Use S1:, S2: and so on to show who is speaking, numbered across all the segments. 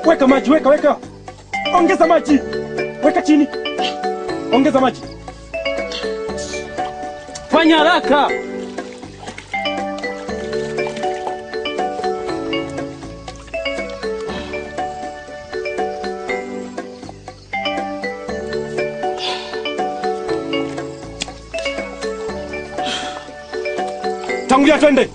S1: Weka maji, weka. Ongeza maji. Weka chini. Ongeza maji. Fanya haraka. Tangulia twende.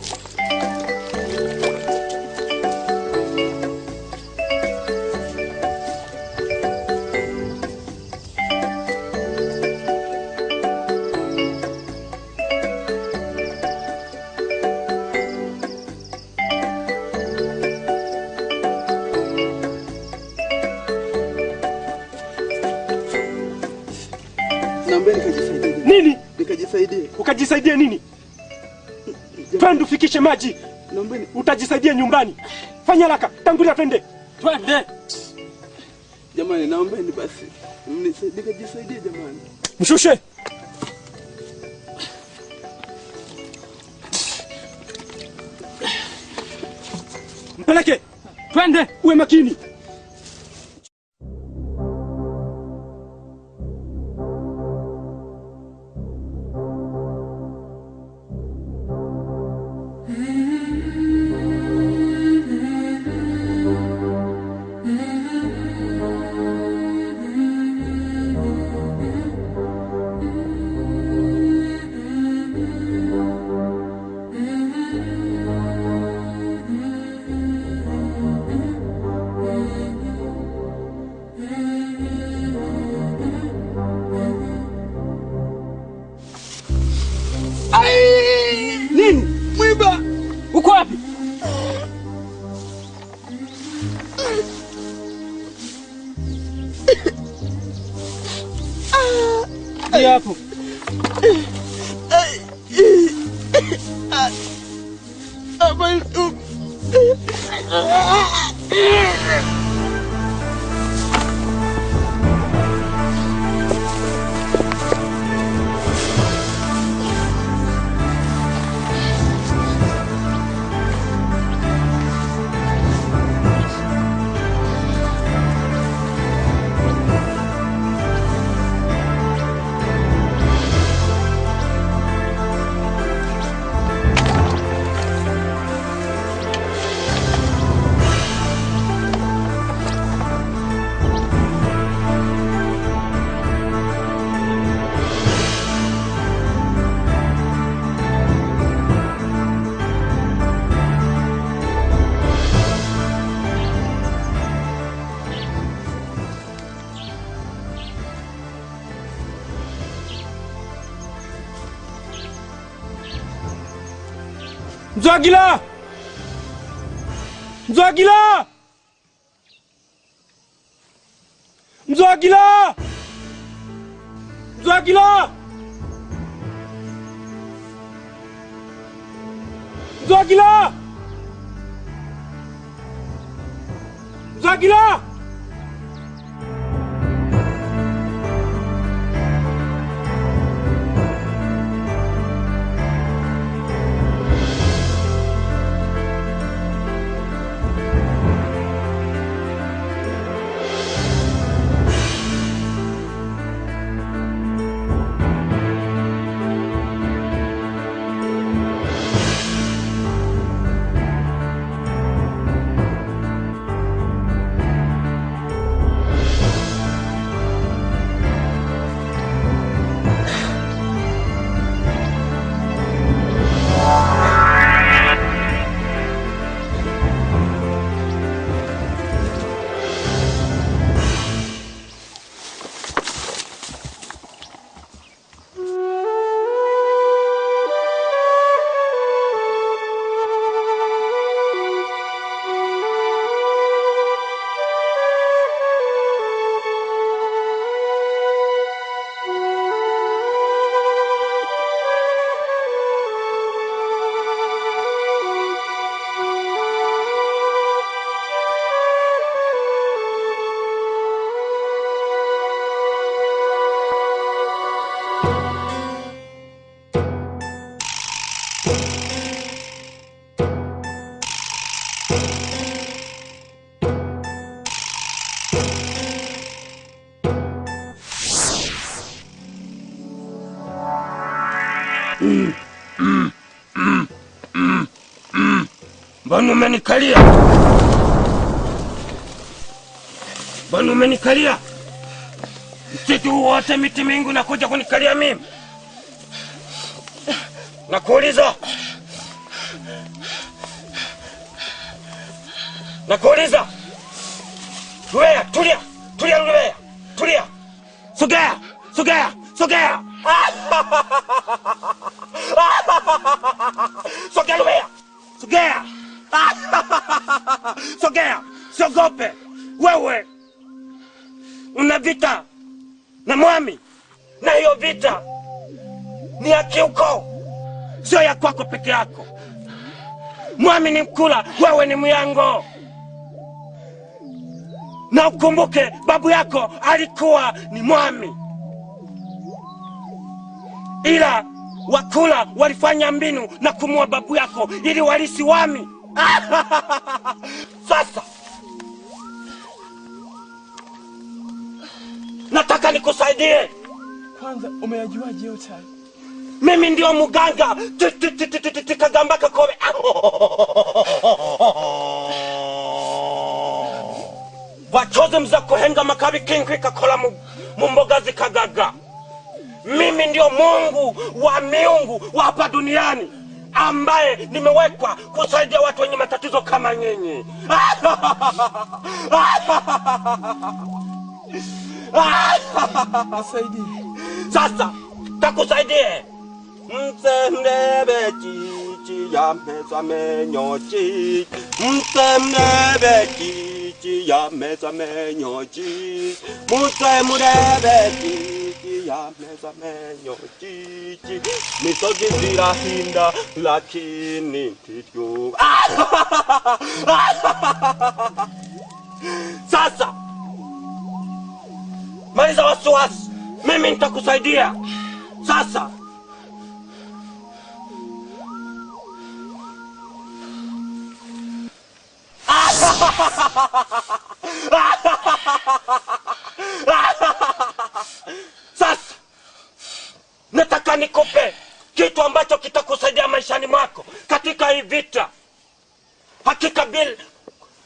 S1: Nini?
S2: Nikajisaidie.
S1: Ukajisaidia nini? Twende ufikishe maji.
S2: Naombeni.
S1: Utajisaidia nyumbani. Fanya haraka, tangulia twende. Twende.
S2: Jamani, naombeni basi. Mnisaidie nikajisaidie jamani.
S1: Mshushe. Mpeleke. Twende, uwe makini. Nini? Mwiba! Uko wapi? Ndio hapo. Mzwagila! Mzwagila! Mzwagila! Mzwagila! Mzwagila! Mzwagila! Mbona umenikalia? Mbona umenikalia? Msitu wote miti mingi unakuja kunikalia mimi? Nakuuliza. Nakuuliza. Lubeya, tulia. Tulia Lubeya. Tulia. Sogea. Sogea. Sogea. Sogea Lubeya. Sogea. Sogea. Siogope. Wewe una vita na mwami, na hiyo vita ni ya kiuko, sio ya kwako peke yako. Mwami ni Mkula, wewe ni Myango. Na ukumbuke babu yako alikuwa ni mwami, ila Wakula walifanya mbinu na kumua babu yako ili walisi wami. Sasa nataka nikusaidie.
S2: Kwanza umeyajuaje yote hayo?
S1: Mimi ndio muganga Kagamba Kakobe. Wachoze mza kuhenga makabi kinkwi kakola mumboga zikagaga. Mimi ndio Mungu wa miungu wa hapa duniani, ambaye nimewekwa kusaidia watu wenye matatizo kama nyinyi.
S2: Nisaidie.
S1: Sasa takusaidie. Msemnebe chichi ya meza menyochi. Msemnebe chichi ya meza menyochi. Msemnebe chichi ya meza menyochi. Misogi zirahinda lakini tityo. Sasa maliza wasiwasi, mimi nitakusaidia. Sasa sasa nataka nikupe kitu ambacho kitakusaidia maishani mwako katika hii vita. Hakika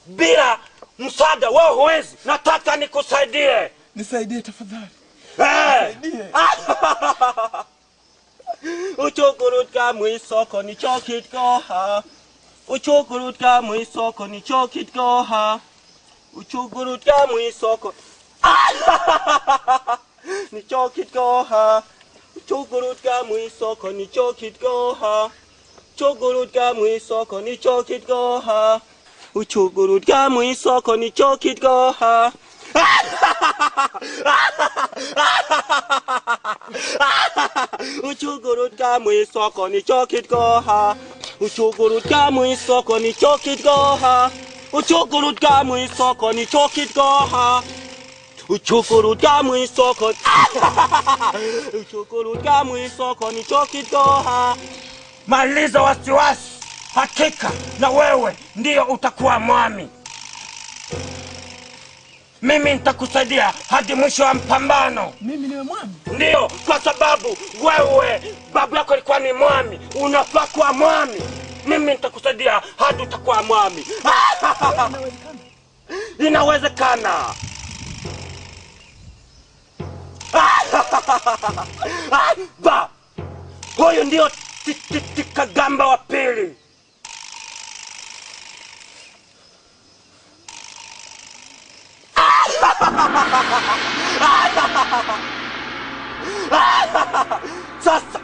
S1: bila msaada wewe huwezi. Nataka nikusaidie.
S2: Nisaidie tafadhali.
S1: Nisaidie. Uchukurutka mwisoko ni chokitkoha. Uchukurutka mwisoko ni chokitkoha. Uchukurutka mwisoko ni chokitkoha. Uchukurutka mwisoko ni chokitkoha. Uchukurutka mwisoko ni chokitkoha. Uchukurutka mwisoko ni chokitkoha. Uchukurutka mwisoko ni chokitkoha. Uchukurutka mwisoko ni chokitkoha. Uchukurutka mwisoko ni chokitkoha. Uchukurutka mwisoko. Uchukurutka mwisoko ni chokitkoha. Maliza wasiwasi. Hakika na wewe ndio utakuwa mwami. Mimi nitakusaidia hadi mwisho wa mpambano.
S2: Mimi niwe mwami?
S1: Ndio, kwa sababu wewe babu yako alikuwa ni mwami, unafaa kuwa mwami. Mimi nitakusaidia hadi utakuwa mwami. Inawezekana. Ba, huyu ndio Kagamba wa pili. Sasa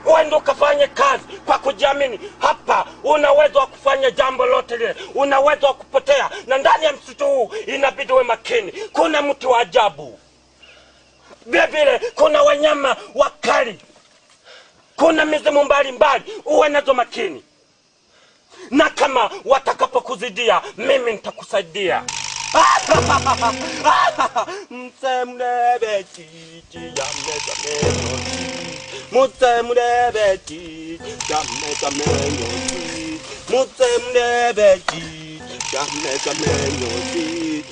S1: uende ukafanye kazi kwa kujiamini. Hapa una uwezo wa kufanya jambo lote lile, una uwezo wa kupotea. Na ndani ya msitu huu inabidi uwe makini. Kuna mti wa ajabu, vile vile kuna wanyama wakali, kuna mizimu mbalimbali. Uwe nazo makini, na kama watakapokuzidia mimi nitakusaidia. Msemnebe chichi ya meza menyochi. Msemnebe chichi ya meza menyochi. Msemnebe chichi ya meza menyochi.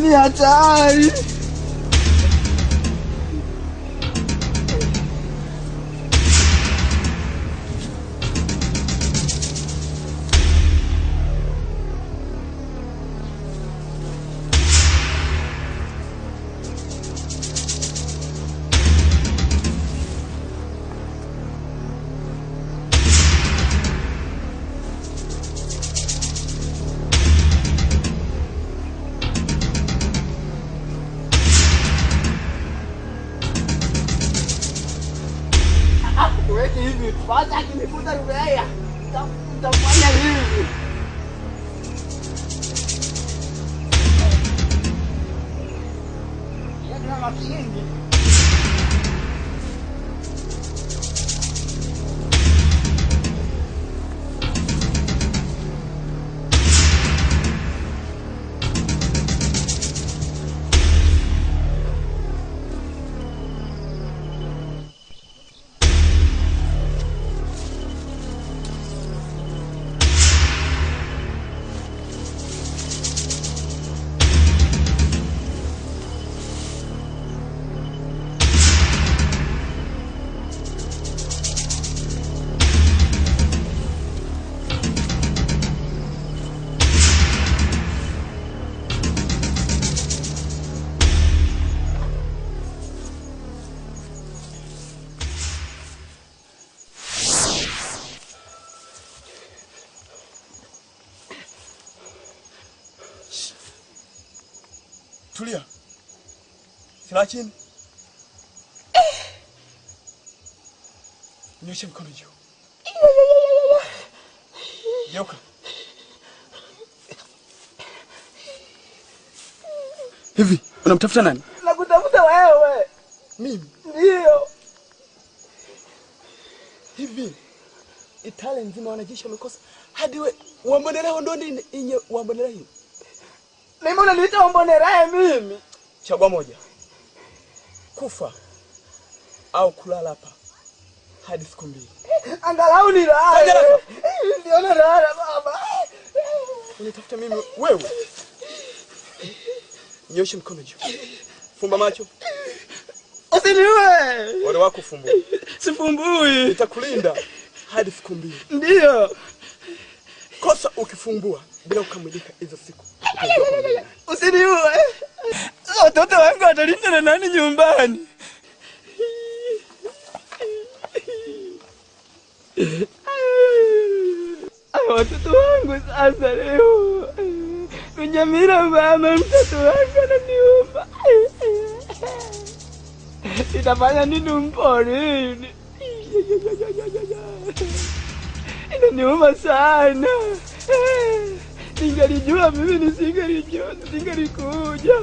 S3: ni hatari. Weki hivi, pata kinifuta Rubea. Nitafanya hivi. Yana makini.
S2: Tulia. Silaha chini. Nyosha mkono juu. Geuka. Hivi, unamtafuta nani?
S3: Nakutafuta wewe.
S2: Mimi?
S3: Ndio.
S2: Hivi, Italia nzima wanajeshi wamekosa hadi we Wambonera ndo nini inye Wambonera hii?
S3: Mimi unaniita Wambonera mimi?
S2: Chagua moja. Kufa au kulala hapa hadi siku 2.
S3: Angalau nilale. Ndio nalala baba.
S2: Unitafuta mimi wewe? Nyosha mkono juu. Fumba macho.
S3: Usiniue.
S2: Wale wako fumbua.
S3: Sifumbui.
S2: Nitakulinda hadi siku 2.
S3: Ndio.
S2: Kosa ukifumbua bila kukamilika hizo siku.
S3: Usiniue. Watoto wangu watalinda na nani nyumbani? Watoto wangu sasa leo. Mnyamira mama, mtoto wangu ananiuma. Nitafanya nini mponi? Inaniuma sana. Ningalijua mimi nisingalikuja.